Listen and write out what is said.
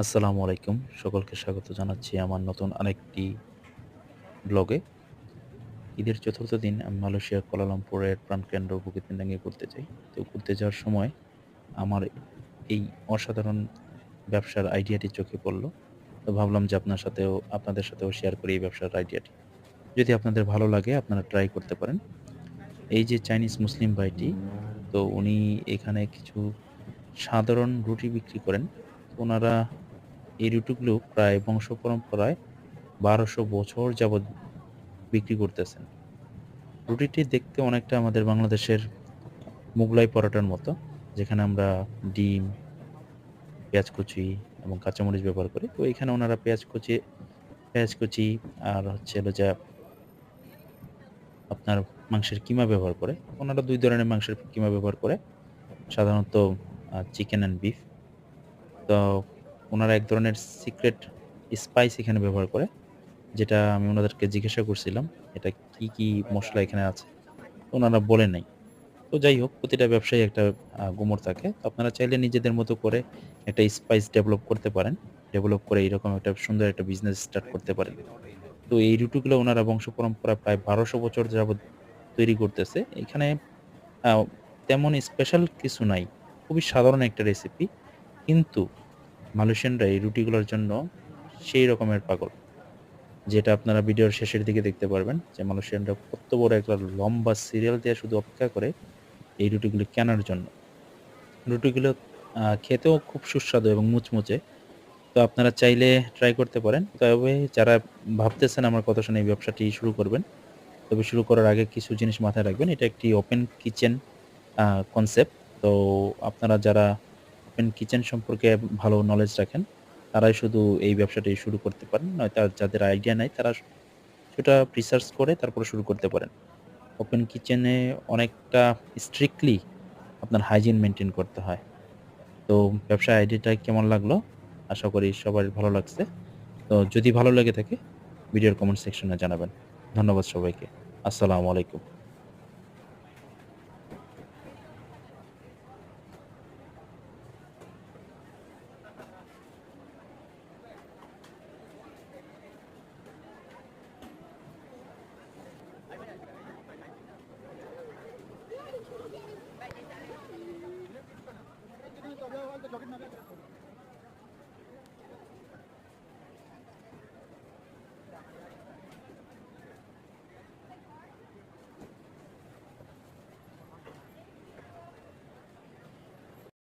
আসসালামু আলাইকুম। সকলকে স্বাগত জানাচ্ছি আমার নতুন আরেকটি ব্লগে। ঈদের চতুর্থ দিন আমি মালয়েশিয়ার কুয়ালালামপুরের প্রাণকেন্দ্র বুকিত পেন্ডিং এ ঘুরতে যাই। তো ঘুরতে যাওয়ার সময় আমার এই অসাধারণ ব্যবসার আইডিয়াটি চোখে পড়ল। তো ভাবলাম যে আপনাদের সাথেও শেয়ার করি এই ব্যবসার আইডিয়াটি। যদি আপনাদের ভালো লাগে আপনারা ট্রাই করতে পারেন। এই যে চাইনিজ মুসলিম ভাইটি, তো উনি এখানে কিছু সাধারণ রুটি বিক্রি করেন। উনারা এই রুটিগুলো প্রায় বংশ পরম্পরায় ১২০০ বছর যাবৎ বিক্রি করতেছেন। রুটিটি দেখতে অনেকটা আমাদের বাংলাদেশের মোগলাই পরোটার মতো। যেখানে আমরা ডিম, পেঁয়াজ কুচি এবং কাঁচামরিচ ব্যবহার করি। তো এখানে উনারা পেঁয়াজ কুচি আর হচ্ছে হলো যে আপনার মাংসের কিমা ব্যবহার করে। উনারা ২ ধরনের মাংসের কিমা ব্যবহার করে। সাধারণত চিকেন অ্যান্ড বিফ। তো উনারা এক ধরনের সিক্রেট স্পাইস এখানে ব্যবহার করে। যেটা আমি উনাদেরকে জিজ্ঞাসা করছিলাম, এটা কি মসলা এখানে আছে? উনারা বলে নাই। তো যাই হোক, প্রতিটা ব্যবসায়ী একটা গুমর থাকে। তো আপনারা চাইলে নিজেদের মতো করে একটা স্পাইস ডেভেলপ করতে পারেন। ডেভেলপ করে এরকম একটা সুন্দর একটা বিজনেস স্টার্ট করতে পারেন। তো এই রুটিগুলো উনারা বংশ পরম্পরা প্রায় ১২০০ বছর যাবৎ তৈরি করতেছে। এখানে আ তেমন স্পেশাল কিছু নাই। খুবই সাধারণ একটা রেসিপি। কিন্তু মালয়েশিয়ানরা এই রুটিগুলোর জন্য সেই রকমের পাগল। যেটা আপনারা ভিডিওর শেষের দিকে দেখতে পারবেন যে মালয়েশিয়ানরা কত বড় একটা লম্বা সিরিয়াল দিয়ে শুধু অপেক্ষা করে এই রুটিগুলো কেনার জন্য। রুটিগুলো খেতেও খুব সুস্বাদু এবং মুচমুচে। তো আপনারা চাইলে ট্রাই করতে পারেন। তবে যারা ভাবতেছেন আমার কথা শুনে এই ব্যবসাটি শুরু করবেন, তবে শুরু করার আগে কিছু জিনিস মাথায় রাখবেন। এটা একটি ওপেন কিচেন আ কনসেপ্ট। তো আপনারা যারা ওপেন কিচেন সম্পর্কে ভালো নলেজ রাখেন, তারাই শুধু এই ব্যবসাটি শুরু করতে পারেন। নয়তো আর যাদের আইডিয়া নাই তারা সেটা রিসার্চ করে তারপরে শুরু করতে পারেন। ওপেন কিচেনে অনেকটা স্ট্রিক্টলি আপনার হাইজিন মেইনটেইন করতে হয়। তো ব্যবসার আইডিয়াটা কেমন লাগলো? আশা করি সবার ভালো লাগছে। তো যদি ভালো লেগে থাকে ভিডিওর কমেন্ট সেকশনে জানাবেন। ধন্যবাদ সবাইকে। আসসালামু আলাইকুম। Jadi,